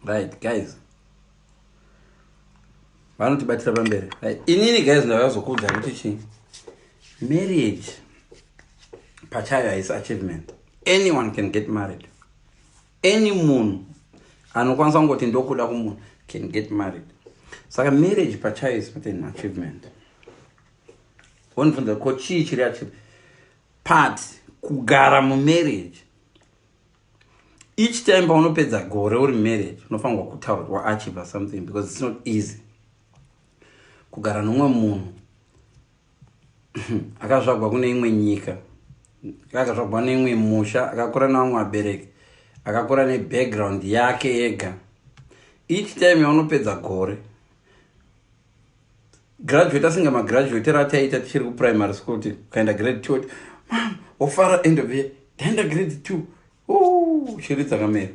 Right, guys. Vanotibatira pamberi. Right. Inini guys ndavazokudza kuti chi. Marriage pachayo haisi achievement. Anyone can get married. Any munhu anokwanisa kungoti ndokuda kumunhu can get married. Saka marriage pachayo is not an achievement. Wonibvunza ko chii chiri achievement? Part kugara mumarriage. Each time paunopedza gore uri marriage unofanirwa kutaura kuti waachieve something because it's not easy. Kugara nomwe munhu akazvagwa kune imwe nyika, akazvagwa neimwe musha, akakura nevamwe vabereki, akakura nebackground yake ega. Each time yaunopedza gore, graduate asinga magraduate rataita tichiri kuprimary school ukaenda grade 2 mam ofara end of year ndaenda grade 2 shiri dzakamera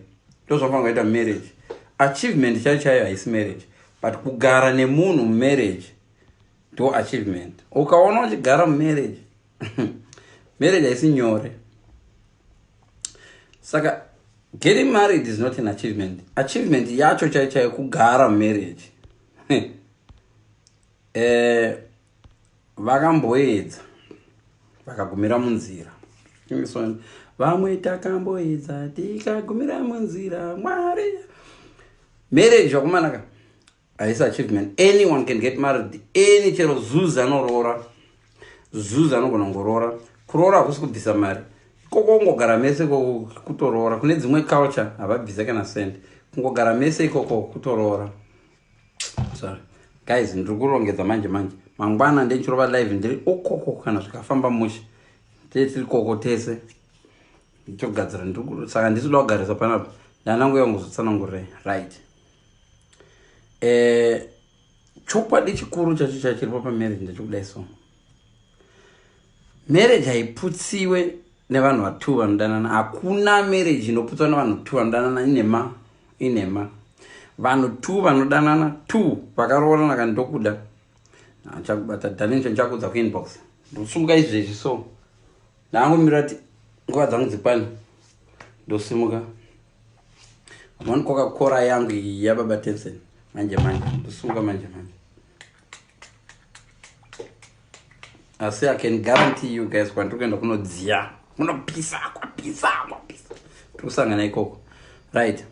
ndozvafanira kuita marriage. Achievement chayo haisi marriage, but kugara nemunhu mumarriage ndo achievement. Ukaona uchigara mumarriage marriage haisi nyore. Saka getting married is not an achievement. Achievement yacho chayo kugara mumarriage. Vakamboedza vakagumira munzira. Vamwe takamboedza tikagumira munzira Mwari. Marriage wakumanaka haisi achievement. Anyone can get married. Any chero zuza anorora, zuza anogona kungorora. Kuroora hakusi kubvisa mari. Koko kungogara mese kutoroora. Kune dzimwe culture havabvisa kana send. Kungogara mese ikoko kutoroora. Sorry guys, ndiri kurongedza manje mangwana ndenchirova live ndiri ukoko kana zvikafamba mushi tiri koko tese ndichogadzira saka ndisida kugarisa panapa ndanangu yangozotsanangurira right. Chokwadi chikuru chacho chiripo pamarriage ndechokudai so marriage haiputsiwe nevanhu vatu vanodanana. Hakuna marriage inoputswa nevanhu tu vanodanana inema vanhu tu vanodanana tu vakaroorana kana ndokuda chakubata dhanincho ndichakudza kuinbox ndosumuka izvezvi so ndaangomirira kuti nguva dzangu dzikwane ndosimuka mani Coca-Cola yangu yababa Tencent manje ndosumuka manje asi I can guarantee you guys kwandiri kuenda kunodziya kunopisa tosangana ikoko right.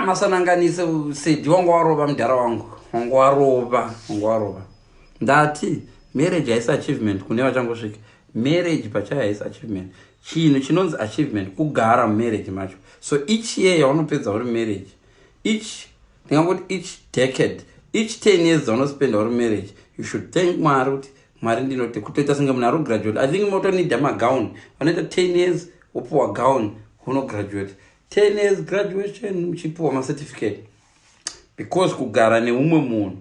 Masananganise sedi wangu warova mudhara wangu wangu warova ndati marriage haisi achievement kune vachangosvika. Marriage pachayo haisi achievement. Chinhu chinonzi achievement kugara mumarriage macho. So each year yaunopedza uri marriage, each decade, each 10 years dzaunospenda uri marriage, you should thank Mwari kuti Mwari ndinoti kutoita senge munhu ari graduate. I think motonida magauni vanoita 10 years wopuwa gown unograduate 10 years graduation muchipuwa macertificate. Because kugara neumwe munhu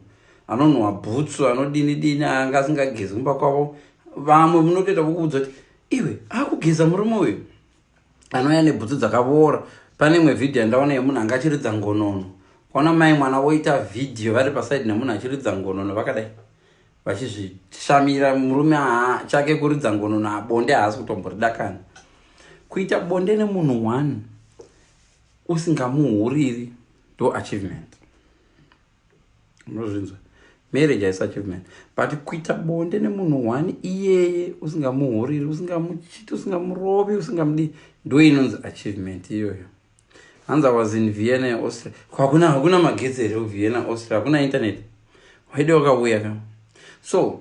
anonwa bhutsu anodini anga asingagezi kumba kwavo, vamwe munotoita kukuudza kuti iwe akugeza murume uyu anouya nebhutsu dzakavoora. Pane imwe vhidhiyo yandaona yemunhu anga achiridza ngonono, kwaona mai mwana woita vhidhiyo vari pasaidi nemunhu achiridza ngonono vakadai vachizvishamira murume chake kuridza ngonono abonde haasi kutomborida kana. Kuita bonde nemunhu 1 usingamuhuriri ndo achievement. Munozvinzwa? Marriage haisi achievement, but kuita bonde nemunhu 1 iyeye usingamuhuriri, usingamuchiti, usingamurovi, usingamudi ndo inonzi achievement iyoyo. Hands I was in Vienna, Austria. Hakuna magetsi here Vienna, Austria. Hakuna internet. Waide wakauya ka. So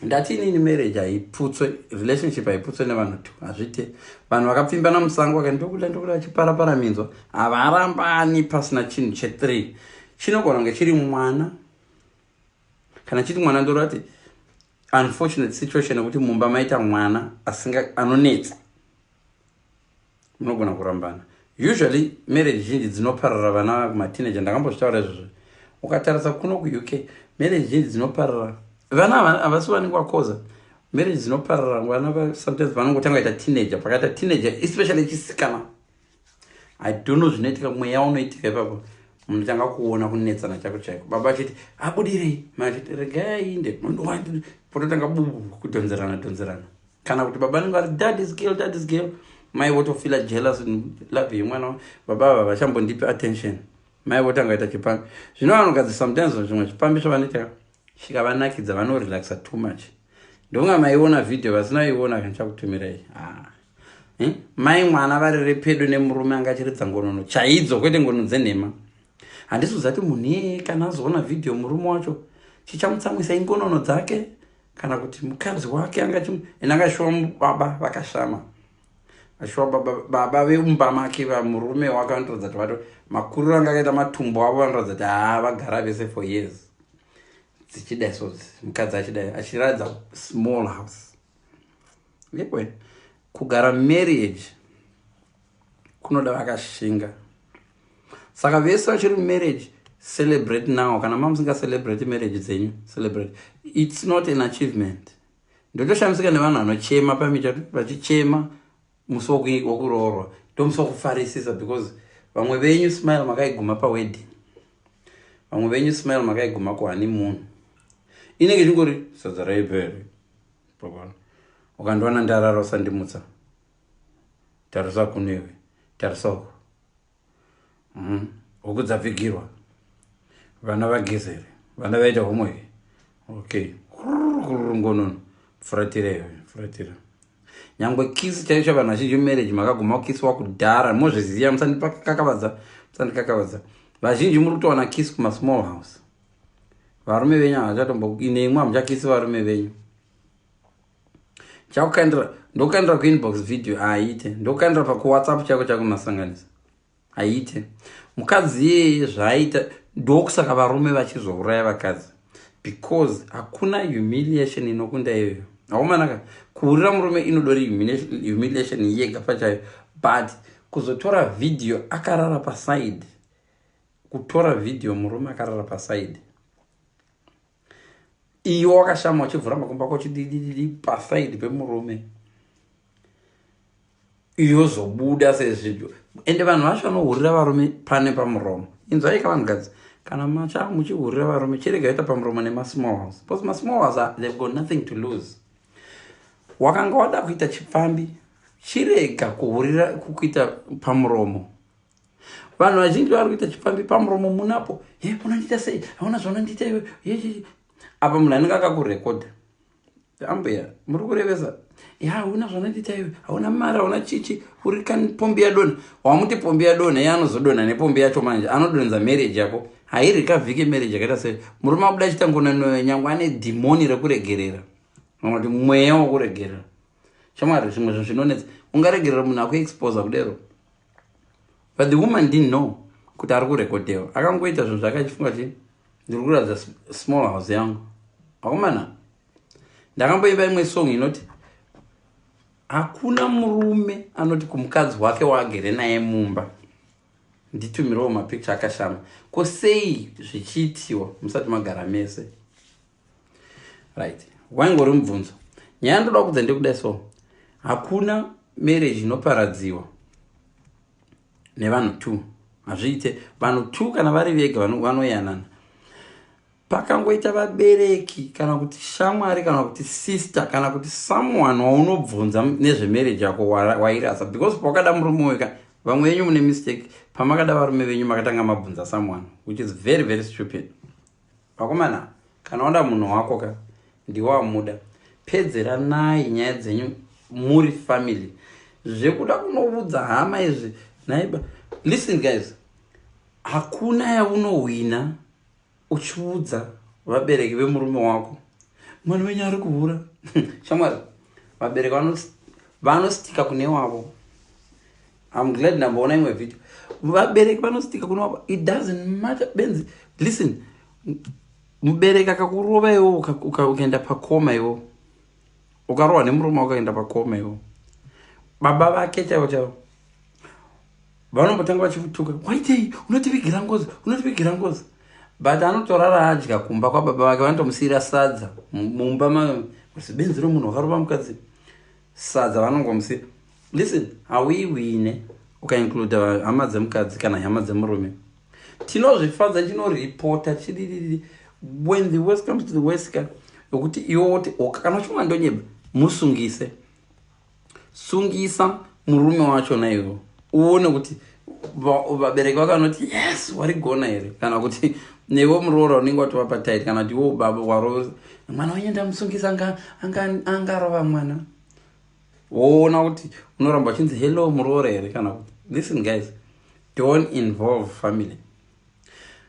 ndati inini marriage haiputswe, relationship haiputswe nevanhu tu. Hazvite vanhu vakapfimbana musango vakandokuda achiparapara minzwa havarambani pasina chinhu che3. Chinogona kunge chiri mwana, kana chiri mwana ndorati unfortunate situation yekuti mumba maita mwana anonetsa, munogona kurambana. Usually marriage zhinji dzinoparara vana kumateenager. Ndakambozvitaura izvozvo. Ukatarisa kuno kuUK marriage zhinji dzinoparara vana havasi vanenge vakoza. Marriage dzinoparara vana sometimes vanongotanga kuita teenager, pakaita teenager especially chisikana. I don't know zvinoitika mweya unoitika ipapo. Munhu tanga kuona kunetsana chako chaiko. Baba achiti abudirei, mai achiti regai inde pototanga kudhonzerana. Kana kuti baba anenge ari dad is girl, mai votofila jealous love mwana baba vachambondipi attention mai votanga ita chipambi zvino vanhukadzi sometimes zvimwe chipambi zvavanoita chikavanakidza vanorelaxa too much ndonga maiona video vasinoiona kandichakutumirai mai mwana vari repedo nemurume anga achiridza ngonono chaidzo kwete ngono dzenhema handisi kuzati munhu kana azoona video murume wacho chichamutsamwisa ingonono dzake kana kuti mukadzi wake angashuwa baba vakashama ashuwa baba veumba make vamurume wake vanotorodza kuti vato makuriro anga akaita matumbo avo vanorodza kuti vagara vese for years dzichidai sodzi mukadzi achidai achiradza small house yekwe kugara marriage kunoda vakashinga saka vese vachiri marriage celebrate now kana mamusinga celebrate marriage dzenyu celebrate it's not an achievement ndotoshamisika nevanhu vanochema pamicha vachichema musi wokuroorwa ndomusi wokufarisisa because vamwe venyu smile makaiguma pawedding vamwe venyu smile makaiguma kuhoneymoon inenge chingori sadza raiperi ukandiwana ndarara usandimutsa tarisa kunewe tarisako huku dzapfigirwa vana vagezere vana vaita homework okay ngonono furatira nyangwe kisi chaicho vanhu vazhinji marriage makaguma kukisiwa kudhara mozviziva musandikakavadza vazhinji muri kutowana kisi kuma small house varume venyu havachatomboinemwe hamuchakisi varume venyu chakukandira ndokukandira kuinbox video aite ndokukandira pakuwhatsapp chako chakumasanganisa aite mukadzi yeye zvaaita ndokusaka varume vachizouraya vakadzi because hakuna humiliation inokunda iyoyo aumanaka kuurira murume inodori humiliation yega pachayo but kuzotora video akarara paside kutora video murume akarara paside iyo wakashama uchivhura makomba ako chidididi paside pemurume iyo zobuda sezvizvo ende vanhu vacho vanohurira varume pane pamuromo inzwaika vanhukadzi kana macha muchihurira varume chirega ita pamuromo nemasmall house because masmall house they've got nothing to lose wakanga wada kuita chipfambi chirega kuhurira kukuita pamuromo vanhu vazhinji vari kuita chipfambi pamuromo munapo unandita sei hauna zvaunandita iwe apa munhu anenge akakurekodha ambuya muri kurevesa hauna zvaunandita iwe hauna mari hauna chichi uri pombi yadonha wamuti pombi yadonha iye anozodonha nepombi yacho manje anodonhedza marriage yako hairi kavhike marriage yakaita sei murume abuda achitangona nyangwe ane dhimoni rekuregerera kuti mweya wokuregerera shamwari zvimwe zvinhu zvinonetsa ungaregerera munhu akuexposa kudero but the woman didn't know kuti ari kurekodhewa akangoita zvinhu zvakachifunga chii ndiri kuradza small house yangu akomana ndakamboimba imwe song inoti hakuna murume anoti kumukadzi wake waagere naye mumba nditumirawo mapicture akashama kosei zvichiitiwa musati magara mese right waingori mubvunzo nyaya ndoda kudza ndekudai so hakuna marriage inoparadziwa nevanhu 2 hazviite vanhu 2 kana vari vega vanoyanana pakangoita vabereki kana kuti shamwari kana kuti sister kana kuti someone waunobvunza nezvemarriage yako wairasa because pakada murume weka vamwe venyu mune mistake pamakada varume venyu makatanga mabvunza someone which is very very stupid vakomana kana wada munhu wako ka ndiwamuda pedzera naye nyaya dzenyu muri family zvekuda kunoudza hama izvi naiba listen guys hakuna yaunowina uchiudza vabereki vemurume wako mwana wenyu ari kuhura shamwari vabereki vanostika kune wavo I'm glad ndamboona imwe video vabereki vanostika kune wavo it doesn't matter benzi listen mubereki akakurova iwo ukaenda pakoma iwo ukarohwa nemurume ukaenda pakoma iwo baba vake chavo vanombotanga vachifutuka waitei unotivigira ngozi but anotorara adya kumba kwababa vake vanotomusiyira sadza mumba benzi romunhu wakarova mukadzi sadza vanongomusiyira listen hawiwine ukainclude hama dzemukadzi kana hama dzemurume tinozvifadza tinoripota chidididi when the worst comes to the worst yokuti iwo kana uchimwa ndonyeba musungise sungisa murume wachona iwo uone kuti vabereki vakanoti yes warigona here, kana kuti newe muroora unenge watovapa taiti, kana kuti iwo baba warova mwana wenye ndamusungisa angarova mwana, woona kuti unoramba uchinzi hello muroora here, kana kuti listen guys, don't involve family.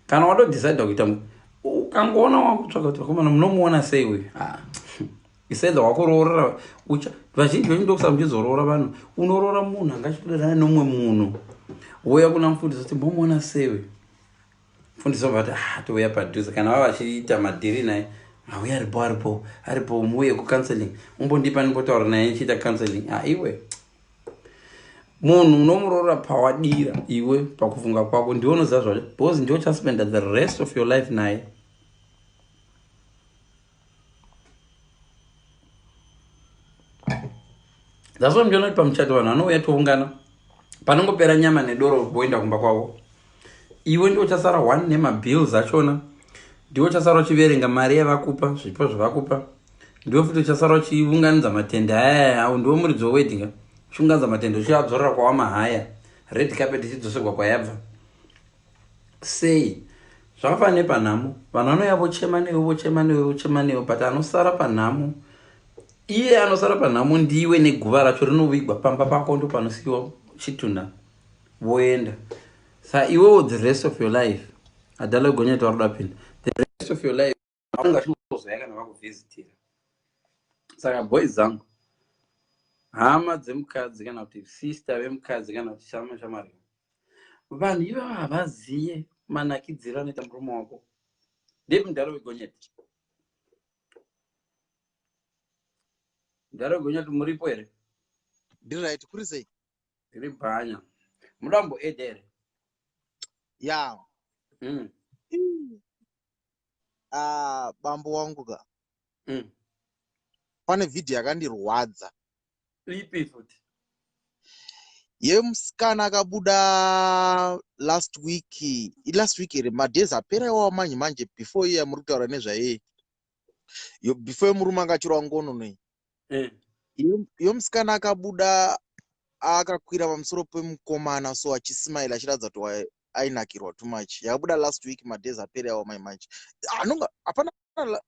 Kana watodecide kuita ukangoona wakutsvaka kuti vakomana munomuona sei uyu isedza wakuroorera vazhinji venyu ndokusa muchizoroora vanhu, unoroora munhu angachitoderana nomwe munhu, wouya kuna mufundisi kuti momuona sei uyu, mufundisi wabati touya padhuze, kana vava vachiita madhiri naye auya aripo muuye kucounseling, umbondipa ndimbotaura naye nichiita counseling. Iwe munhu unomuroora pawadira iwe pakufunga kwako ndiwo unoziva zvacho, because ndiwo chaspenda the rest of your life naye. That's why mjona pamuchato vanhu vanouya toungana, panongopera nyama nedoro voenda kumba kwavo, iwe ndiwo chasara one nemabills achona, ndiwo chasara uchiverenga mari yavakupa, zvipo zvavakupa, ndiwo futi uchasara uchiunganidza matende aya, ndiwo muridzi wewedding, uchiunganidza matende uchiadzorera kwava mahaya, red carpet ichidzoserwa kwayabva. Sei zvakafanana nepanhamo, vanhu vanouya vochema newe but anosara panhamo, iye anosara panhamo ndiwe neguva racho rinovigwa pamba pako, ndo panosiyiwa chitunda voenda. Sa iwewo the rest of your life adala gonyeta waruda pinda, the rest of your life aunga chizozoya kana vakuvhizitira. Saka boys zangu, hama dzemukadzi kana kuti sister vemukadzi kana kuti chama chamarika, vanhu ivava havaziye manakidziro anoita murume wako. Ndiri mudhara wegonyeti, mudhara wegonyeti muripo here? Ndiri right, kuri sei? Ndiri Bhanya. Mudambo eda here? Ya. Bambo wangu ka. Pane video yakandirwadza. Ipi futi? Yemusikana akabuda last week here, madhezi aperawo manje before iye muri kutaura nezvaye. Before murume angachirwa ngono nei. Yemusikana akabuda akakwira pamusoro pemukomana so achismaila achiratidza kuti ainakirwa too much. Yakabuda last week, madhezi aperawo manje. Anonga hapana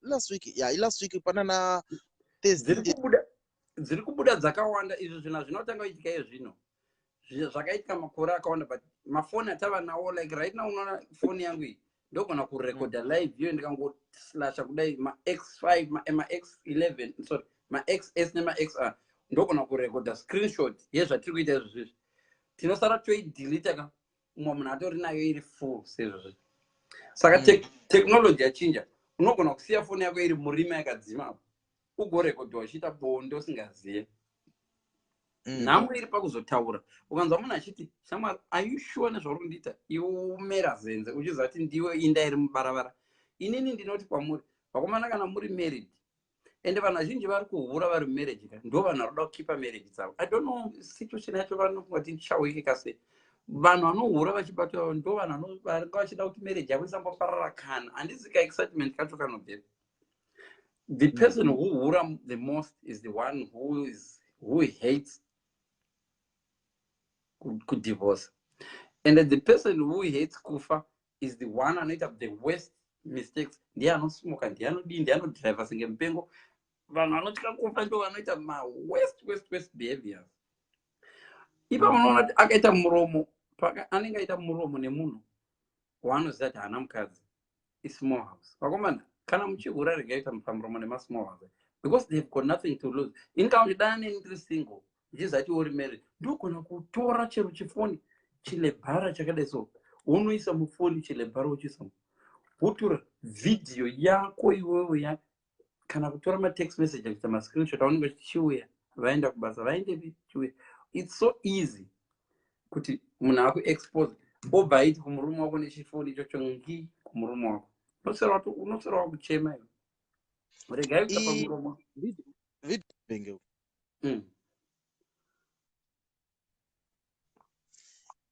last week, last week pana na Thursday. Dziri kubuda dzakawanda izvo zvina zvinotanga kuitika izvino. Zvakaitika makore akawanda, but mafoni atava nawo, like right now unoona foni yangu iyi ndogona kurekoda live iyo ndikangoslasha kudai ma-X5 ma-X11 sorry ma-XS nema-XR ndogona kurekoda screenshot yezvatiri kuita izvo zvizvi. Tinosara toidelete ka umwe munhu atori nayo iri full sezvo. Saka technology yachinja, unogona kusiya foni yako iri murima yakadzima ugorekodwa uchiita bonde usingaziye. Nhamo iri pakuzotaura, ukanzwa munhu achiti shamwari are you sure nezvauri kundiita, iwe umera zenze uchiziva kuti ndiwe inda iri mubaravara. Inini ndinoti kwamuri vakomana kana muri married, ende vanhu vazhinji vari kuhura vari mumarriage ka, ndo vanhu vari kuda kukipa marriage dzavo. I don't know situation yacho vanofunga kuti ndichawekeka sei. Vanhu vanohura vachibatwa ndo vanhu vanga vachida kuti marriage yavo isamboparara kana. Handisi ka excitement kacho kanobvera. The person who hura the most is the one who hates could divorce, and the person who hates kufa is the one anoita the worst mistakes. Ndiye anosmoka, ndiye anodriva senge mupengo. Vanhu vanotya kufa ndo vanoita ma worst behaviors. Ipa unoona kuti akaita muromo, anenge aita muromo nemunhu waanoziva kuti haana mukadzi, ismall house. Vakomana kana muchihura regai kuita pamuromo nemasmall house, because they've got nothing to lose. Inka uchidana nendiri single ndichizati uri married, ndogona kutora chero chifoni chilebhara chakadai so unoisa mufoni chilebhara uchiisa wotora video yako iwewe kana kutora matext message akuita mascreenshot aunenge chiuya vaenda kubasa vaende chiuya. It's so easy kuti munhu akuexpose obva aiti kumurume wako nechifoni ichocho ngi kumurume wako. Unosera wakuchema iwe regai kuita pamuromo video.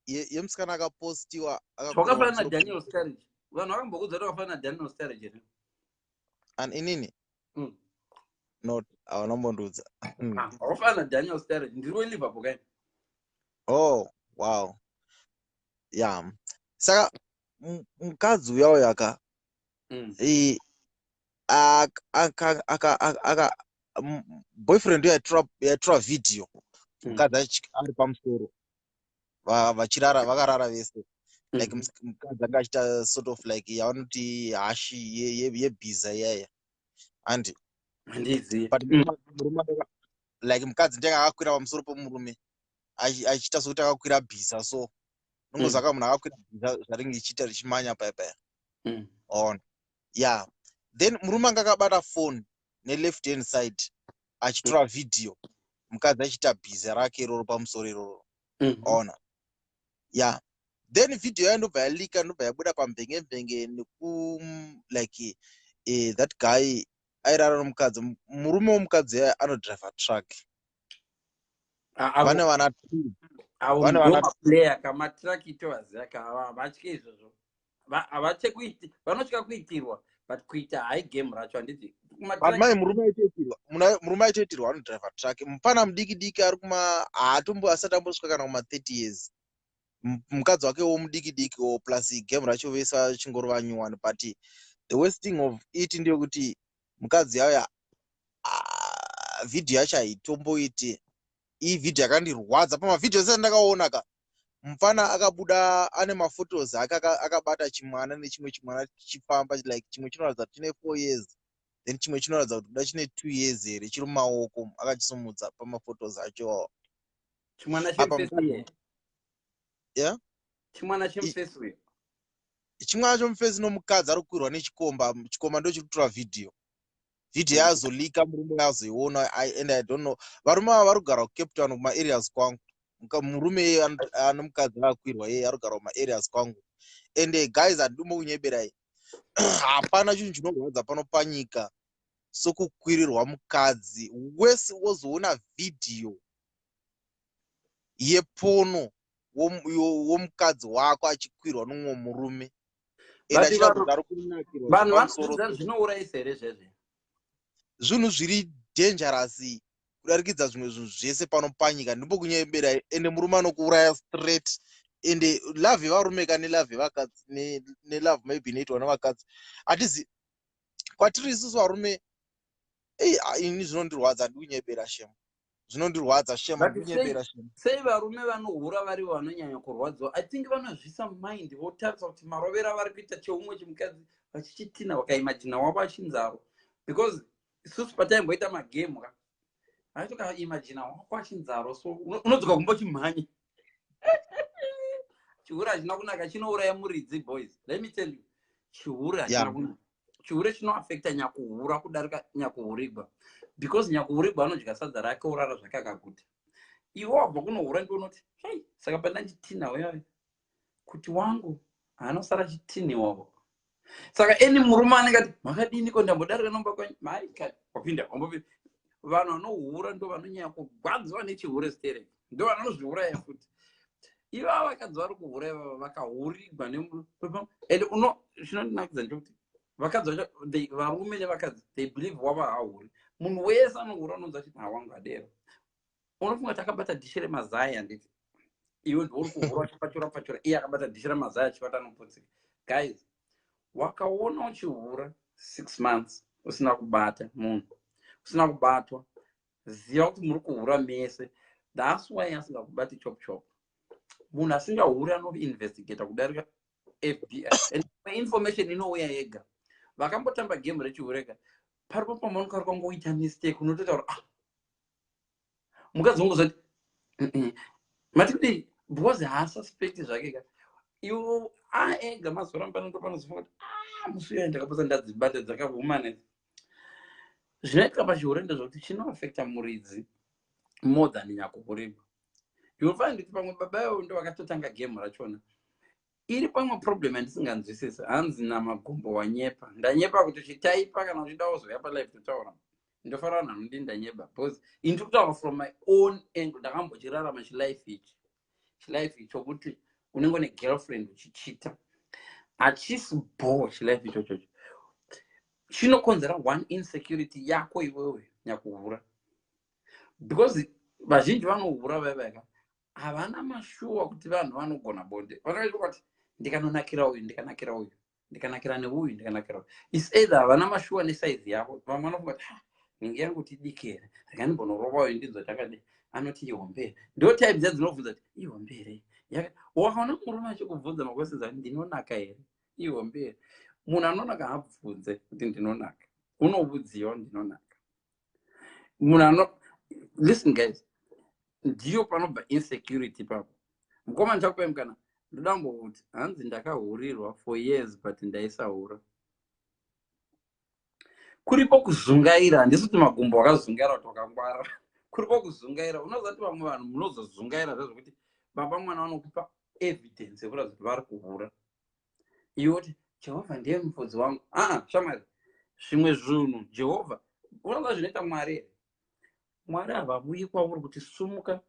Yemusikana akapostiwa zvakafanana naDaniel Sturridge. Vanhu vakambokudza kuti vakafanana naDaniel Sturridge here. Inini not avanambondudza vakafanana naDaniel Sturridge. Ndiri weLiverpool kai Oh, wow. Yeah. Saka mukadzi uya uya eh, boyfriend yatora video mukadzi ari pamusoro vachirara vakarara vese like mukadzi anga achita sort of like yavanoti hashi yebhiza iyaya and but murume like mukadzi ndenge akakwira pamusoro pomurume achiita sokuti akakwira bhiza so nongozvaka munhu akakwira bhiza zvaringe ichiita richimanya paya on yeah then murume anga akabata phone neleft hand side achitora video mukadzi achiita bhiza rake iroro pamusoro iroro ona yeah then video yayo ndobva yalika ndobva yabuda pamvenge neku like that guy airara nomukadzi murume womukadzi aya anodriva truck vane vana player kamatrackitoaziyaka havatye izvozvo vanotya kuitirwa but kuita hai game racho handiti mai murume aitoitirwa anodriva truck mupana mudiki diki ari asati ambosvika kana kuma 30 years mukadzi wake womudiki diki wo plus game racho vese vachingorova nyuwani but the worst thing of it ndeyekuti mukadzi yayo video yacho haitomboiti iyi video yakandirwadza pamavhidhio ese ndakaona ka mufana akabuda ane mafotos ake akabata chimwana nechimwe chimwana chichifamba like chimwe chinoratidza kuti chine 4 years then chimwe chinoratidza kuti kuda chine 2 years here chiri mumaoko akachisumudza pamafotos acho chimwana chomufesi nomukadzi ari kukwirwa nechikomba ndo chiri kutora video yazolika murume azoiona and I don't know varume ava vari kugara kucape town kumaareas kwangu murume anomukadzi akakwirwa yeye ari kugara kumaareas kwangu and guys handimo kunyeberai hapana chinhu chinorwadza pano panyika sokukwirirwa mukadzi wese wozoona video yepono womukadzi wako achikwirwa nomumwe murume vanhu vanodzidza zvinourayisa here zvezve zvinhu zviri dangerous kudarikidza zvimwe zvinhu zvese pano panyika ndimbo kunyembera ende murume anokuuraya straight ende love yevarume ka nelove yevakadzi nelove maybe inoitwa nevakadzi hatizi kwatiri isusu varume ini zvinondirwadza ndikunyembera shemu zvinondirwadza shemu ndikunyembera shemu sei varume vanohura vari vanonyanya kurwadzwa I think vanozvisa mind votarisa kuti marovera vari kuita cheumwe chimukadzi vachichitina vakaimagina wavo achinzaro because isusu pataimboita magame aitokaimagina wako achinzaro so unodzoka kumbochimhanya chihura hachina kunaka chinouraya muridzi boys let me tell you chihura hachina kunaka chihura chinoafekta nyakuhura kudarika nyakuhurigwa because nyakuhurigwa anodya sadza rake urara zvake akaguta iwe wabva kunohura ndionoti hei saka panda chitina wewe kuti wangu hanosara chitini wavo saka eni murume anenge ati makadiniko ndambodarika nomba kwanyu wapinda wambopinda vanhu vanohura ndo vanonyanya kugwadzwa nechihure stereki ndo vanozviuraya futi iva vakadzi vari kuhura ivava vakahurigwa ende chinondinakidza ndekuti vakadzi vacho varume nevakadzi they believe wava hauri munhu wese anohura unonzi achiti hawangu adera unofunga kuti akabata dhishi remazai handiti iwe ndouri kuhura uchipachura iye akabata dhishi remazai achivata noputsika guys wakaona uchihura 6 months usina kubata munhu usina kubatwa ziva kuti muri kuhura mese that's why asingakubati chop chop munhu asingahuri anoinvestigata kudarika FBI and information inouya yega vakambotamba game rechihureka paripo pamanuka ari kwangoita mistake unototaura mukadzi ongozati mati kuti because haasuspect zvake ka iwo ega mazoramba ndopanozofuna kuti musi uyo ndakapota ndadzibata dzakahumanize zvinoitika pachihure ndezvokuti chinoafekta muridzi more than nyakuhurigwa you'll find kuti pamwe baba yavo ndo vakatotanga game rachona iri pamwe problem yandisinganzwisisa hanzi namagumbo wanyepa ndanyepa kuti chitaipa kana uchida wozoya palive totaura ndofanira vanhu ndi ndanyepa because ini kutaura from my own angle ndakambochirarama chilife ichi chokuti unenge ne girlfriend uchichita achisi bore chilife ichocho chinokonzera one insecurity yako iwewe nyakuhura because vazhinji vanohura vaivaka havana mashuwa kuti vanhu vanogona bonde. Vanoita kuti ndikanonakira uyu, ndikanakira uyu, ndikanakira neuyu, ndikanakira uyu. Is either havana mashuwa nesaizi yavo. Vamwe vanofunga kuti ningi yangu kuti dikere, ndikanimbonorowa uyu ndidzo takadi anoti ihombere. Ndo type dzia dzinobvunza kuti ihombere. Wakaona murume achikubvunza makwestions kuti ndinonaka here? Ihombere. Munhu anonaka haabvunze kuti ndinonaka. Unobudziwa ndinonaka. Munhu listen guys, ndiyo panobva insecurity papo. Mukoma ndichakupai mukana, ndoda kuti hanzi ndakahurirwa for years but ndaisaura. Kuripo kuzungaira, handisi kuti magumbo akazungaira kuti wakangwara. Kuripo kuzungaira, unoziva kuti vamwe vanhu munozozungaira zvekuti baba mwana vanokupa evidence yekuratidza kuti vari kuhura. Iwe kuti Jehovha ndiye mufudzi wangu. Shamwari, zvimwe zvinhu Jehovha unoziva zvinoita Mwari here? Mwari havabuyi kwauri kuti sumuka,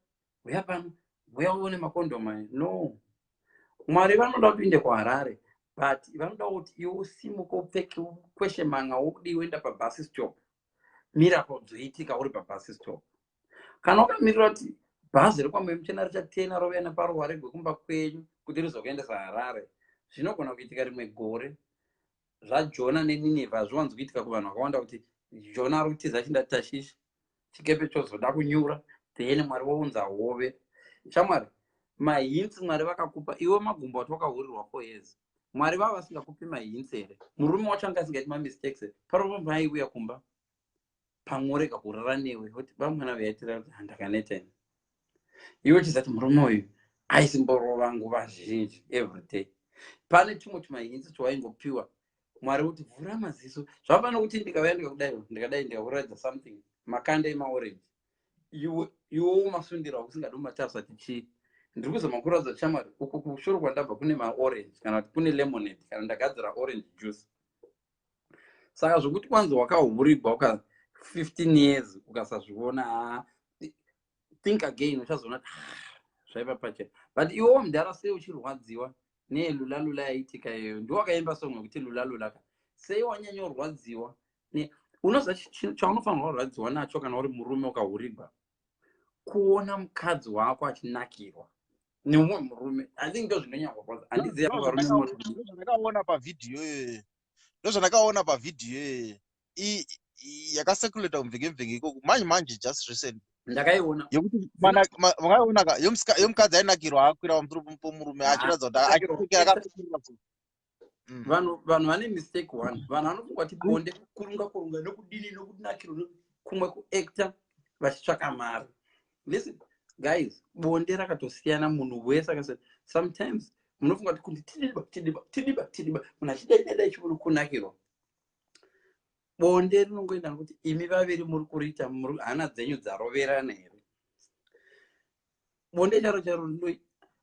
uya pano, uya uone makondomu aya. No. Mwari vanoda kuti uende kuHarare, but vanoda kuti iwe usimuke upfeke ukweshe manga wokudi uenda pabus stop. Miracle dzoitika uri pabus stop. Kana ukamirira kuti bhazi rekwamwemuchena richatena rovaya neparuware rwekumba kwenyu kuti rizokuendesa Harare, zvinogona kuitika rimwe gore. ZvaJona neNinevhe hazviwanzi kuitika kuvanhu vakawanda kuti Jona ari kutiza achinda Tashishi, chikepe chozoda kunyura, then Mwari wounza hove. Shamwari, mahints Mwari vakakupa, iwe magumbo ati wakahurirwa for years. Mwari vava vasingakupi mahints here. Murume wacho anga asingaiti mamistakes here. Paropo maiuya kumba pamworega kurara newe kuti vamwana vaitira kuti handakaneteni. Iwe chizati murume uyu aisimborova nguva zhinji every day. Pane chimwe chimahints chawaingopiwa. Mwari kuti vhura maziso. Zvapano kuti ndikauya ndikadai ndikakuratidza something, makanda emaorenji, iwe umasundira usingadi umatarisa kuti chii. Ndiri kuzama kuratidza Shamwari, uku kushoro kwandabva kune maorenji kana kuti kune lemonade kana ndagadzira orange juice. Saka zvokuti kwanzi wakahurirwa uka 15 years ukasazviona, think again, uchazoona zvaiva pachena. But iwewo mudhara sei uchirwadziwa nelula yaitika iyoyo? Ndiwakaimba song yekuti lula sei wanyanyorwadziwa. Unoziva chaunofanirwa kurwadziwa nacho kana uri murume ukahurirwa? Kuona mukadzi wako achinakirwa neumwe murume. I think ndo zvinonyangwa kwanza. Handizivi varume ndozvandakaona pavhidhiyo ndozvandakaona pavhidhiyo yakasekuleta mvenge ikoko manje just recent ndakaiona yekuti makaona yomukadzi ainakirwa akwira pamusoro pomurume achiratidza kuti vanhu vane mistake one. Vanhu vanofunga kuti bonde kurunga nokudini nokunakirwa kumwe kuacta vachitsvaka mari. Listen guys, bonde rakatosiyana, munhu wese akasiyana. Sometimes munofunga kuti tidiba munhu achidai chiuri kunakirwa. Bonde rinongoenda nokuti imi vaviri muri kuriita hana dzenyu dzaroverana here. Bonde charo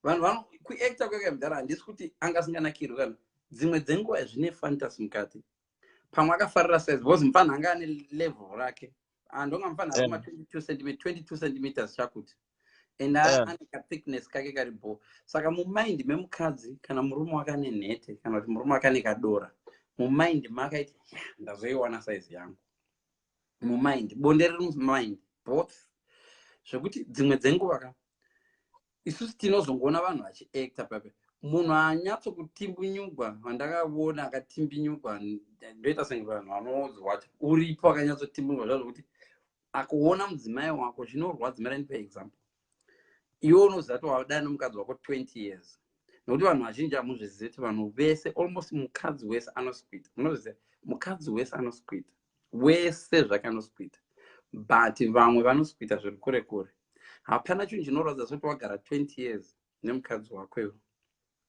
vanhu kuacta kwega mudhara, handisi kuti angasinganakirwi kana dzimwe dzenguva zvine fantasy mukati. Pamwe akafarira size because mufana anga ane level rake. Andonga mufana ari kuma 22 centimeters chakuti. And ane ka thickness kake karibo. Saka mumind memukadzi kana murume wakane nhete kana kuti murume wakane kadora, mumind makaiti ndazoiwana size yangu. Mumind bonde riri mumind both. Zvekuti dzimwe dzenguva isusu tinozongoona vanhu vachiacta pape. Munhu anyatsokutimbunyugwa wandakaona akatimbinyugwa ndoita senge vanhu vanozwacha uripo akanyatsotimbunyugwa zvazvokuti akuona mudzimai wako zvinorwadza. Mara ndipe example, iwe unoziva kuti wada nomukadzi wako 20 years. Nokuti vanhu vazhinji hamuzvizivi kuti vanhu vese almost mukadzi wese anoswita. Munoziva mukadzi wese anoswita, wese zvake anoswita, but vamwe vanoswita zviri kure kure. Hapana chinhu chinoratidza kuti wagara 20 years nemukadzi wako iwe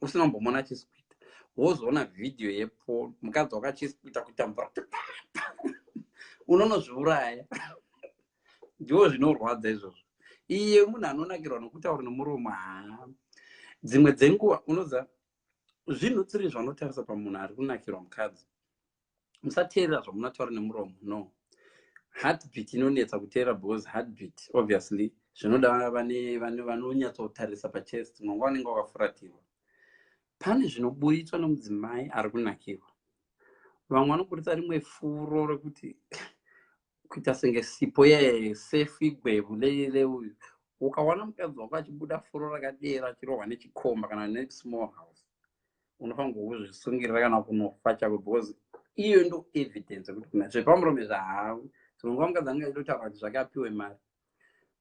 usina kumbomona achiswita. Wozoona vhidhiyo yepo mukadzi wako achiswita kutambura unonozviuraya. Ndiwo zvinorwadza izvozvo. Iye munhu anonakirwa nokutaura nomuromo. Dzimwe dzenguva unoziva zvinhu tsiri zvanotarisa pamunhu ari kunakirwa mukadzi. Musateerera zvamunotaura nemuromo. No. Heartbeat inonetsa kuteera because heartbeat obviously zvinoda vanonyatsotarisa pachest. Mwangu vanenge wakafuratirwa. Pane zvinoburitswa nomudzimai ari kunakirwa. Vamwe vanoburitsa rimwe furo rekuti kuita senge sipo yesefi gwebvu leuyu ukawana mukadzi wako achibuda furo rakadera achirohwa nechikomba kana nesmall house, unofanirwa kuzvisungirira kana kunofa chako, because iyo ndo evidence kuti kuna zvepamuromo zvahavu dzimwe mukadzi anenge achitotaura kuti zvakapiwe mari,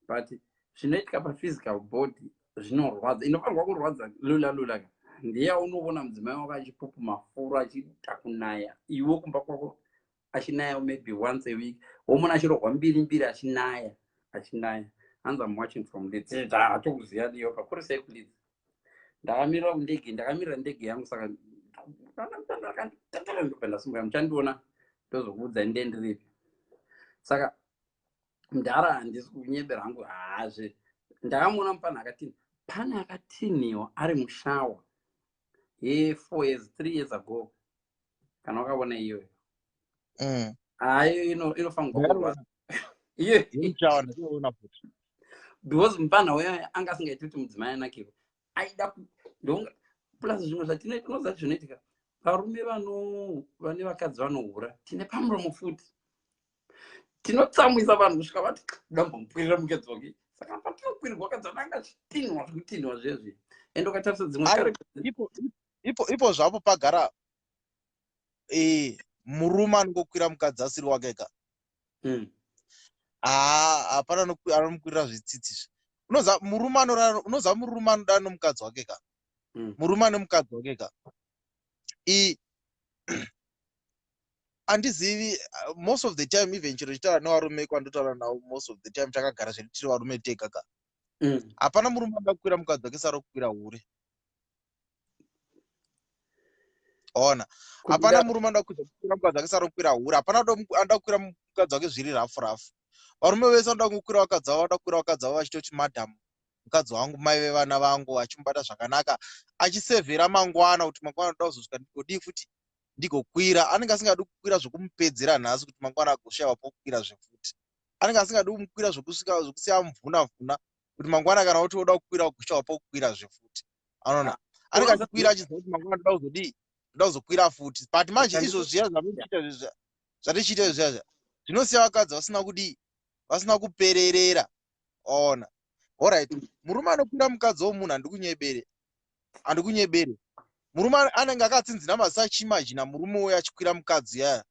but zvinoitika paphysical body zvinorwadza. Inofanirwa kurwadza lula ka ndiye unoona mudzimai wako achipupuma furo achiita kunaya, iwe kumba kwako achinaya maybe once a week, womuna achirohwa mbiri achinaya. Hands I'm watching from Leeds. Hatokuziya ndiyo kakuru sei kuLeeds. Ndakamirira ndege yangu saka ndopenda simuka muchandiona ndozokuudza ndendiripi. Saka mudhara handisi kunyebera hangu hazve. Ndakamuona mupana akatini. Pana akatiniwa ari mushawa. 4 years 3 years ago. Kana wakaona iyoyo. Ayo inofanirwa kurwadza. Iyo Inchawana ndiona futi. Because mupana wewe anga asingaiti kuti mudzimai anakirwa. Aida ndonga plus zvimwe zvatinoza zvinoitika. Varume vane vakadzi vanohura. Tine pamuromo futi. Tinotsamwisa vanhu kusvika vati ndambomupwirira mukadzi wake. Saka patinokwirirwa vakadzi vananga zvitinhwa zvekutinhwa zvezvi. Ende ukatarisa dzimwe kare ipo zvapo pagara murume anokwira mukadzi asiri wake ka. Hapana anomukwirira zvitsitsi. Unoza murume anoda nomukadzi wake ka. Murume ane mukadzi wake ka. Andizivi most of the time even chiro chitaura nevarume kwandotaura navo most of the time takagara zvedu tiri varume tega ka. Hapana murume anokwira mukadzi wake saro kukwira hure. Ona. Hapana murume anokwira mukadzi wake saro kukwira hure. Hapana anoda kukwira mukadzi wake zviri rafu. Varume vese vanoda kukwira vakadzi vavo, vanoda kukwira vakadzi vavo vachitoti madhamu, mukadzi wangu, mai vevana vangu, achimubata zvakanaka, achisevhera mangwana kuti mangwana anoda kuzosvika ndigodii futi ndigokwira. Anenge asingadi kukwira zvokumupedzera nhasi kuti mangwana agoshayiwa pokukwira zvefuti. Anenge asingadi kumukwira zvokusiya muvhuna kuti mangwana kana kuti oda kukwira agoshayiwa pokukwira zvefuti. Anoona. Anenge achikwira achiziva kuti mangwana ndoda kuzodii, ndoda kuzokwira futi. But manje izvo zviya zvatichiita zviya zvinosiya vakadzi vasina kudii, vasina kupererera. Ona. Alright. Murume anokwira mukadzi womunhu handikunyebere. Murume anenge akatsinzina masi achimajina murume uya achikwira mukadzi yaya.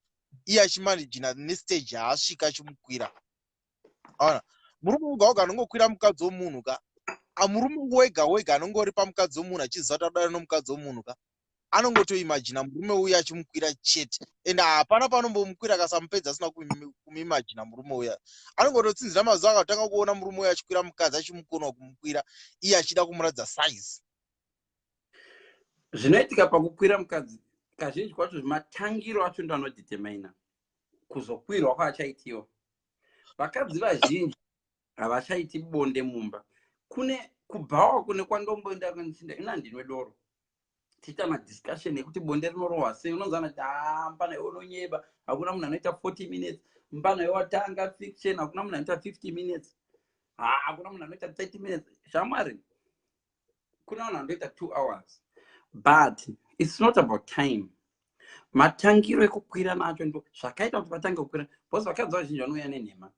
Iye achimajina nestage yaasvika achimukwira. Ona. Murume wega anongokwira mukadzi womunhu ka. Murume wega anongori pamukadzi womunhu achiziva kuti adana nomukadzi womunhu ka. Anongotoimajina murume uya achimukwira chete. Ende hapana panombomukwira akasamupedza asina kumimajina murume uya. Anongototsinzira mazuva akatanga kuona murume uya achikwira mukadzi achimukona kumukwira iye achida kumuradza size. Zvinoitika pakukwira mukadzi kazhinji kwacho matangiro acho ndo anodetermina kuzokwirwa kwaachaitiwa. Vakadzi vazhinji havachaiti bonde mumba. Kune kubhawa kune kwandomboenda kunichinda ina ndinwe doro. Tiita madiscussion ekuti bonde rinorohwa sei. Unonzana kuti mpana iwe unonyeba, hakuna munhu anoita 40 minutes. Mpana iwe watanga fiction, hakuna munhu anoita 50 minutes. Hakuna munhu anoita 30 minutes. Shamwari, kuna munhu anoita 2 hours. But it's not about time. Matangiro ekukwira nacho ndo zvakaita kuti vatange kukwira. Because vakadzi vazhinji vanouya nenhema.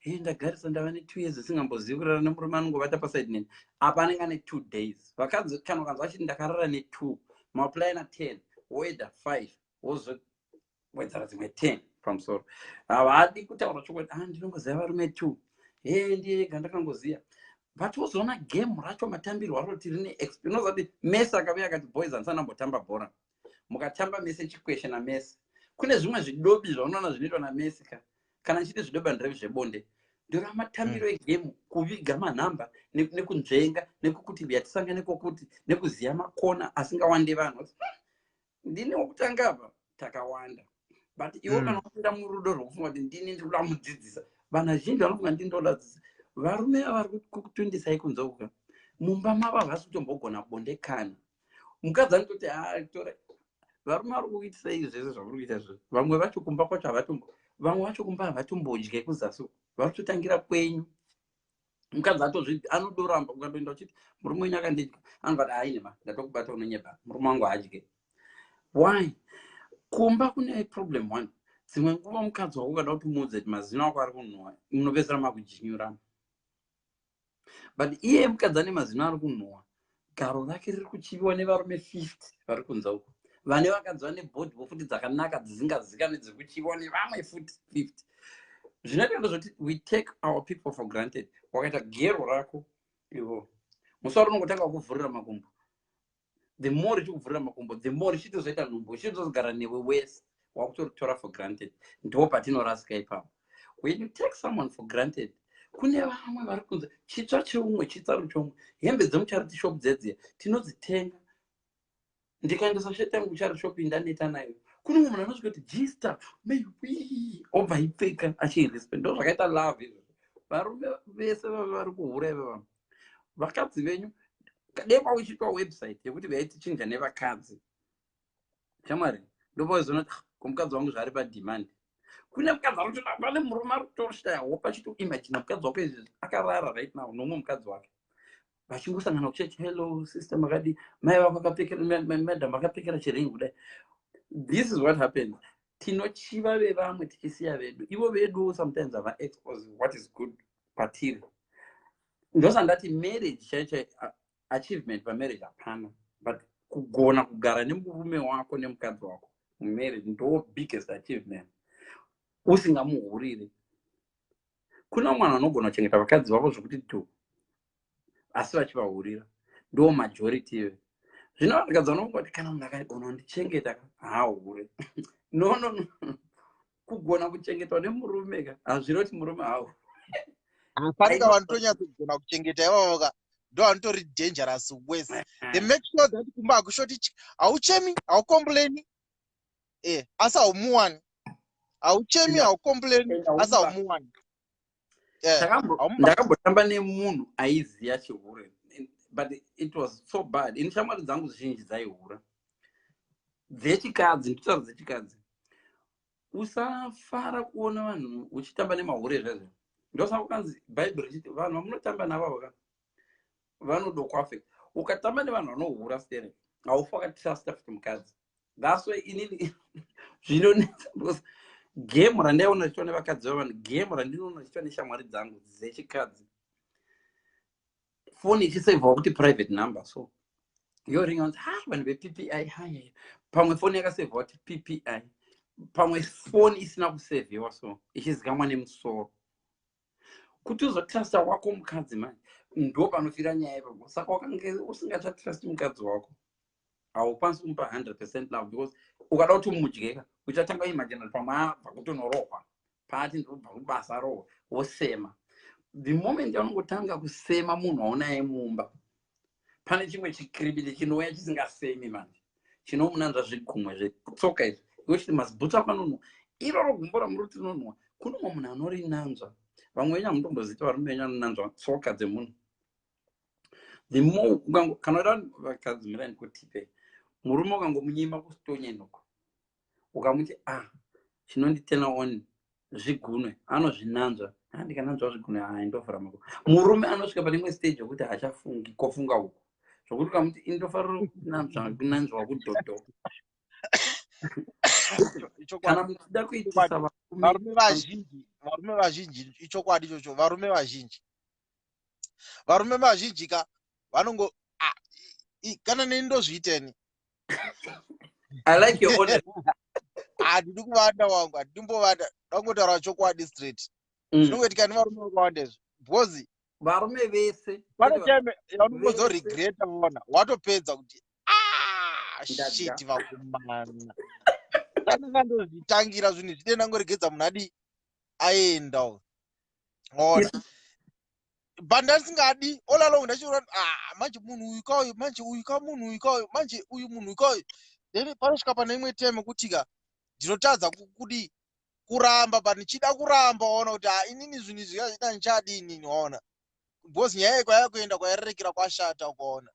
Ndagarisa ndava ne2 years singambozivi kurara nemurume anongovata paside neni. Apa anenge ane 2 days. Vakadzi kana ukanzwa achiti ndakarara ne2 multiply na 10 woeda 5 wozowedzera dzimwe 10 pamusoro. Havadi kutaura chokwadi ndinongoziva varume 2 ndiye ega ndakangoziva. Vachozoona game racho matambirwo aro kuti rine experience. Kuti Messi akauya akati boys handisana mbotamba bhora. Mukatamba Messi chikweshe naMessi. Kune zvimwe zvidobi zvaunoona zvinoitwa naMessi kana chiti zvidobi handirevi zvebonde. Ndora matambiro egame, kuviga manhamba nekunzvenga nekukuti yatisangane kokuti nekuziya makona asingawande vanhu. Ndini wokutanga apa takawanda. But iwo kana kupinda murudo rwokufunga kuti ndini ndinoda kumudzidzisa. Vanhu vazhinji vanofunga ndini ndoda kudzidzisa. Varume vari kutundisai kunzouka. Mumba mava havasi kutombogona bonde kana. Mukadzi anototi tora. Varume vari kuitisa izvi zvese zvavari kuita izvozvo. Vamwe vacho kumba kwacho havatombo. Vamwe vacho kumba havatombodye kuzasi. Vari kutotangira kwenyu. Mukadzi anodoramba ukandoenda uchiti murume wenyu akandidya. Anobati hainema ndatokubata unonyeba. Murume wangu haadye. Why? Kumba kune problem one. Dzimwe nguva mukadzi wako ukada kuti muudze kuti mazino ako ari kunhuhwa. Munopedzisira makujinyurana. but iye mukadzi ane mazino ari kunhuhwa garo rake riri kuchiviwa nevarume 50 vari kunza uko, vane vakadzi vane bhodhiwo futi dzakanaka dzisingazikanwe dziri kuchiviwa nevamwe futi 50. Zvinoita ndozvoti we take our people for granted. Wakaita gero rako ivo musi warinongotanga kuvhurira makumbo, the more richikuvhurira makumbo the more richitozoita nhumbu richitozogara newe wese wakutoritora for granted. Ndo patinorasika ipapo. When you take someone for granted, kune vamwe vari kunze chitsva cheumwe chitsaru chomwe, hembe dzemucharity shop dzedziya tinodzitenga, ndikaendesa sheti yangu kucharity shop ndaneta nayo, kune munhu anosvika kuti jista maybe obva aipfeka achirespect. Ndo zvakaita love izvo. Varume vese vari kuhura ive vakadzi venyu kadekwa uchitwa website yekuti vaitichinja nevakadzi shamwari ndopaizonoti kumukadzi wangu zvari pademand. Kune mukadzi ari kuti pane murume ari kutoshaya hope achitoimagina mukadzi wake izvezvi akarara right now nomwe mukadzi wake vachingosangana kuchechi, hello sister makadi, mai vako akapfekera madam akapfekera chiringi kudai. This is what happens. Tinochiva vevamwe tichisiya vedu, ivo vedu sometimes ava expose what is good patiri. Ndosandati marriage chaicho achievement pamarriage hapana, but kugona kugara nemurume wako nemukadzi wako mumarriage ndo biggest achievement usingamuhurire. Kuna mwana anogona kuchengeta vakadzi vako zvokuti tu asi vachivahurira, ndo majority ive. Zvino vakadzi vanongoti kana munhu akagona kundichengeta haahure no kugona kuchengetwa nemurume ka hazviroti murume hahu Afanika vanotonyatsigona kuchengeta ivavoka ndo vanotori dangerous worse. They make sure that kumba akushoti hauchemi haucomplaini asi haumuwani, hauchemi haucomplaini asi haumuwani. Ndakambotamba nemunhu aiziya chihure, but it was so bad. Ini shamwari dzangu zhinji dzaihura dzechikadzi, nditaura dzechikadzi. Usafara kuona vanhu uchitamba nemahure zvezvo. Ndosaka kukanzi bhaibheri richiti vanhu vamunotamba navavo ka vanodokwafe. Ukatamba nevanhu vanohura stere haufi wakatrasta futi mukadzi. That's why inini zvinonetsa because game randaiona chichwa nevakadzi vavanhu, game randinoona chichwa neshamwari dzangu dzechikadzi, foni ichisevhawo kuti private number, so yoringa unzi vanhu veppi hai, pamwe foni yakasevhawa kuti ppi, pamwe foni isina kusevhiwa, so ichizikamwa nemusoro. Kuti uzotrasta wako mukadzi manje ndo panofira nyaya ipapo. Saka wakange usingachatrasti mukadzi wako haukwanisi kumupa 100% love, because ukada kuti umudyeka uchatanga imagine pamwe abva kutonorohwa pati ndobva kubasa rohwa wosema. The moment yaunongotanga kusema munhu waunaye mumba, pane chimwe chikiribili chinouya chisingasemi manje, chinomunanzva zvigumwe zvetsoka izvi, iwe chiti mazibhutsa akanonhwa. Iroro gumbo ramuri tinonhwa, kune mumwe munhu anorinanzva. Vamwe venyu hamutombozita varume venyu anonanzva tsoka dzemunhu. The more kana uda vakadzi mirani kutipe murume ukangomunyima kusitonyenuko ukamuti chinonditena oni zvigunwe, anozvinanzva. Ndikananzva zvigunwe ndovhura mako. Murume anosvika pane imwe stage yokuti hachafungi kofunga uko zvokuti ukamuti indofarira kunanzva kudhodho. Kana muchida kuitisa varume vazhinji ichokwadi ichocho. Varume vazhinji ka vanongo kana nendozviiteni. I like your honesty. Handidi kuvanda wangu, handimbovanda, ndangotaura chokwadi straight. Zvinongoitika nevarume vakawanda izvo because varume vese pane time yaunongozoregreta vona watopedza kuti shit vakomana ndanga ndozvitangira zvinhu zvide ndangoregedza munhu adi aenda ona but ndasingadi all along ndachiona manje munhu uyu kauyu, manje uyu kamunhu uyu kauyu, manje uyu munhu uyu kauyu. Then panosvika pane imwe time kutika ndinotadza kudi kuramba, but ndichida kuramba waona kuti inini zvinhu zvikaita ndichadini waona, because nyaya kwaya kuenda kwairerekera kwashata ukaona.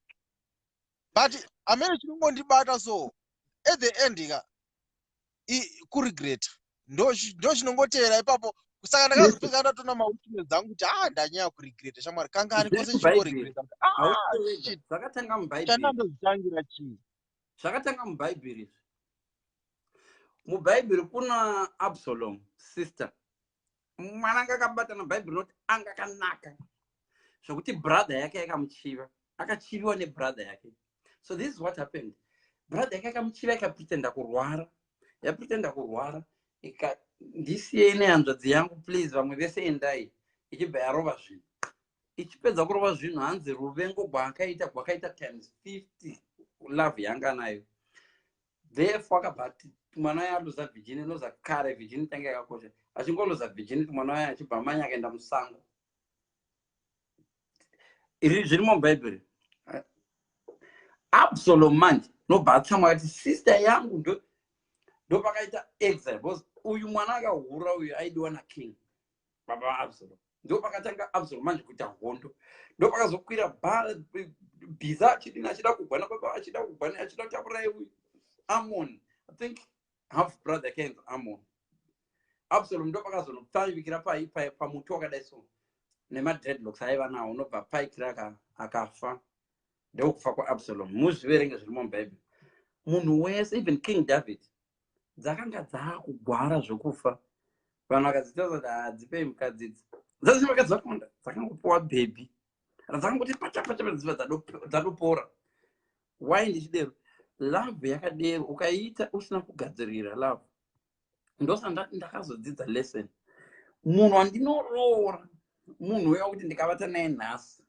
But amene chinongondibata so at the end ka kuregreta ndo chinongotera ipapo. Kusaka ndakazopinga ndatona mawitness dzangu kuti ndanyanya kuregreta shamwari kangani kose chinoregreta shit zvakatanga mubhaibheri. Chandozvitangira chii Zvakatanga mubhaibheri. Mubhaibheri kuna Absalom sister, mwana anga akabatana bhaibheri noti anga kanaka. zvokuti brother yake yakamuchiva, akachiviwa nebrother yake. So this is what happened. Brother yake akamuchiva, ikapretenda kurwara, yapretenda kurwara, ndisiyei nehanzvadzi yangu please, vamwe vese endai, ichibva yarova zvinhu. Ichipedza kurova zvinhu, hanzi ruvengo gwakaita times 50 love yanga nayo. Therefore akabva mwana waye aluza virginity, noza kare virginity tange yakakosha. Achingoluza virginity, mwana waye achibva manya akaenda musango. Iri zviri mubhaibheri. Absalom manje nobva atsamwa akati sister yangu ndo pakaita exile, because uyu mwana akahura uyu aidiwa naking baba Absalom. Ndo pakatanga Absalom manje kuita hondo, ndo pakazokwira bhiza achidini, achida kugwana baba, achida kugwana, achida kutakurai uyu Ammon. I think half brother came Ammon. Absalom ndo pakazonopfanyikira pamuti wakadai so nemadreadlocks aiva nawo, unobva paikira akafa. Ndokufa kwaAbsalom. Muzviverenge zviri mubhaibheri. Munhu wese, even King David, dzakanga dzaakugwara zvokufa. Vanhu vakadzitaura kuti hadzipei mukadzi idzi. Dzazvi vakadzi vakawanda dzakangopiwa bhebhi. Dzakangoti pacha dziva dzatopora. Why ndichidero? Love yakadero, ukaita usina kugadzirira love. Ndosaka ndakazodzidza lesson. Munhu wandinoroora, munhu uya kuti ndikavata naye nhasi,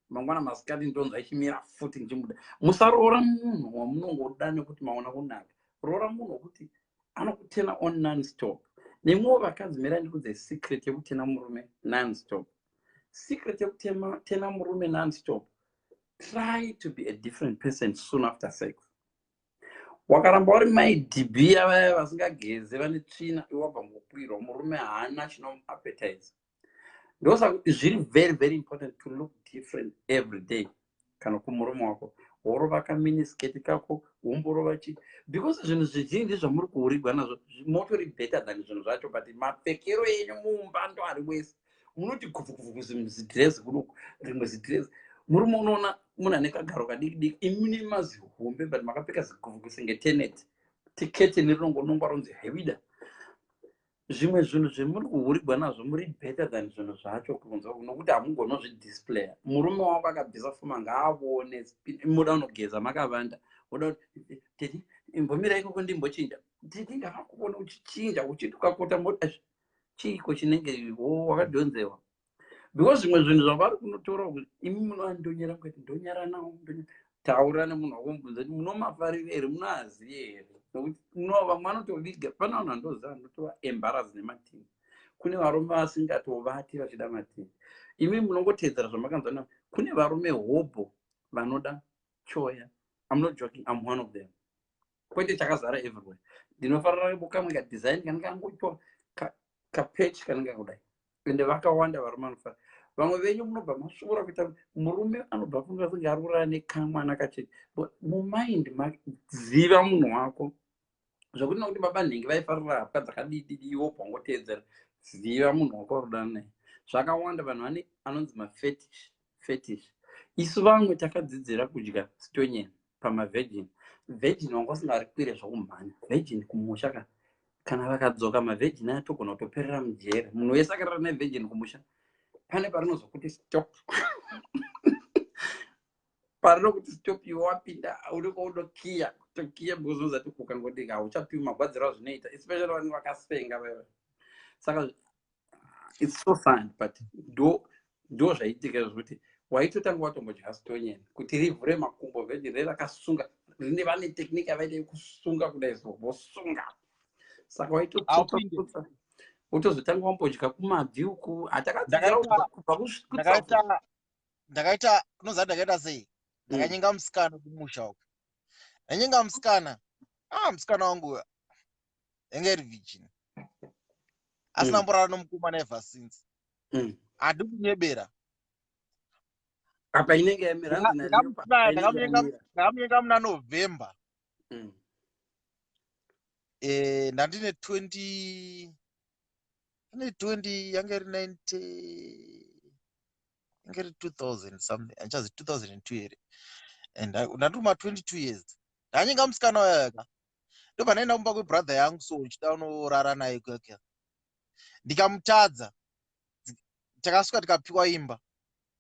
mangwana masikati ndonzwa ichimira futi nchimuda. Musaroora munhu wamunongoda nekuti maona kunaka. Roora munhu wekuti anokutena on non-stop. Nemwewo vakadzi mera ndikudze secret yekutena murume non-stop. Secret yekutena murume non-stop. Try to be a different person soon after sex. Wakaramba uri maidhibhiya vaya vasingageze vane tsvina, iwabva ngokwirwa, murume haana chinomuappetize. Ndosaka zviri very very important to look different every day. Kana kumurume wako worova kaminisketi kako womborova chi, because zvinhu zvizhinji zvamuri kuurigwa nazvo motori better than zvinhu zvacho, but mapfekero enyu mumba ndo ari wese. Munoti kuvhukuvuku zidresi kuduku, rimwe zidresi. Murume unoona munhu ane kagaro kadiki diki, imune mazihombe but makapfeka ziguvhuku senge teneti. Tiketi nirinongonongwa ronzi hewida. Zvimwe zvinhu zvemuri kuurigwa nazvo muri better than zvinhu zvacho kunzwa, nokuti hamugonozvidisplaya. Murume wako akabvisa fuma ngaavone, muda unogeza makavanda, uda kuti teti imbomira ikoko ndimbochinja, teti ndakakuona uchichinja uchiti ukakota moti chiiko chinenge wakadhonzewa. Because zvimwe zvinhu zvavari kunotora kuti imi munoandonyera mukati ndonyara nawo, taura nemunhu wakombudza kuti munomafarire here, munoaziye here, nokuti vamwe vanotoviga. Pane vanhu vandoziva notova embarrassed nematini. Kune varume vasingatovati vachida matini. Imi munongotedzera zvamakanzwa navo. Kune varume hobho vanoda choya. I'm not joking, I'm one of them. Kwete chakazara everywhere. Ndinofarira kamwe kadesign kanenge kangoitwa kapech kanenge kudai. Ende vakawanda varume vanofara. Vamwe venyu munobva masvura kuita murume anobva funga kunge ari kurara nekamwana kachete. But mumind ziva munhu wako. Zvokuti nokuti baba nhengi vaifarira hapwa dzakadididi, iwo pangoteedzera ziva munhu wako rudana naye. Zvakawanda vanhu anonzi mafetish. Isu vamwe takadzidzira kudya stonyeni pamavhejini. Vhejini wanga usingari kwire zvokumhanya. Vhejini kumusha kana vakadzoka mavhejini atogona kutoperera mujere. Munhu wese akarara nevhejini kumusha, pane parinozokuti stop. Parinokuti stop, iwe wapinda unokiya kutokiya, because unozati ukangodika hauchapiwi magwadziro azvinoita, especially vanhu vakasenga vaya. Saka it's so sad, but ndo zvaitika zvokuti waitotanga watombodya stonyeni kuti rivhure makumbo. Vhejini rakasunga, rine vane technique yavaita yekusunga kudai so vosunga. Saka waitotutsa wotozotanga wambodya kumabvi uku. Ndakaita kunozati ndakaita sei, ndakanyenga musikana kumusha uku. Ndanyenga musikana, musikana wangu enge iri virgin, asina mborara nomukomana ever since. Hadi kunyebera. Apa inenge ndakamuyenga muna November. Ndandine 20 yange iri 90, yange iri 2000 something, anchazi 2002 here. And ndatuma 22 years. Ndanyenga musikana wayaka. Ndo panaenda kumba kwebrother yangu, so nchida unorara naye kwake. Ndikamutadza. Takasvika tikapiwa imba.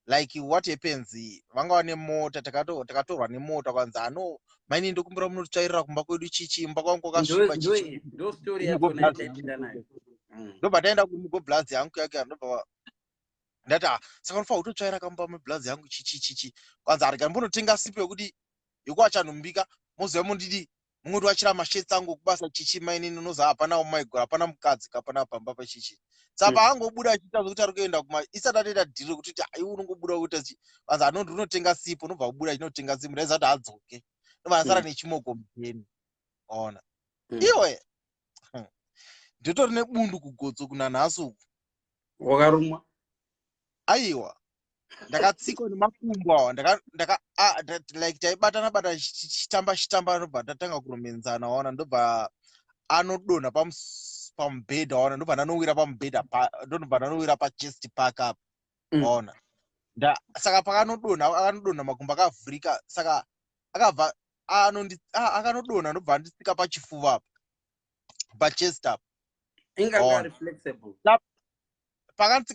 like what happens vanga vane mota takatorwa nemota kwanza ano maini ndokumbira munotsvairira kumba kwedu chichi mba kwangu kwakasviba chichi ndo story yachona yataipinda nayo. ndobva taenda kumugoblazi yangu yake ndobva ndati saka unofanira kutotsvaira kamba mublazi yangu chichi kwanza arega mbonotenga sipo yekuti yekuachanumbika muzive mundidi mungoti wachira masheti angu kubasa chichi maini nonoza hapana umaigoro hapana mukadzi kapana pamba pachichi saka angobuda achiita zvokuti ari kuenda kuma isati atoita dhiri kuti iwe unongobuda kuti kwanza anondi unotenga sipo nobva kubuda achinotenga sipo ndaiziva kuti adzoke nobva asara nechimoko mupeni ona iwe nditori nebundu kugotso kuna nhasi uku wakarumwa aiwa ndakatsikwa nemakumbo awa like taibatana bata chitamba ndobva tatanga kuromenzana waona ndobva anodonha pamubhedha waona ndobva ndanowira pamubhedha ndobva ndanowira pachest park apa waona saka pakanodonha makumbo akavhurika saka akabva akanodonha ndobva ndisika pachifuva apa pachest apa inganga ari flexible pakantsika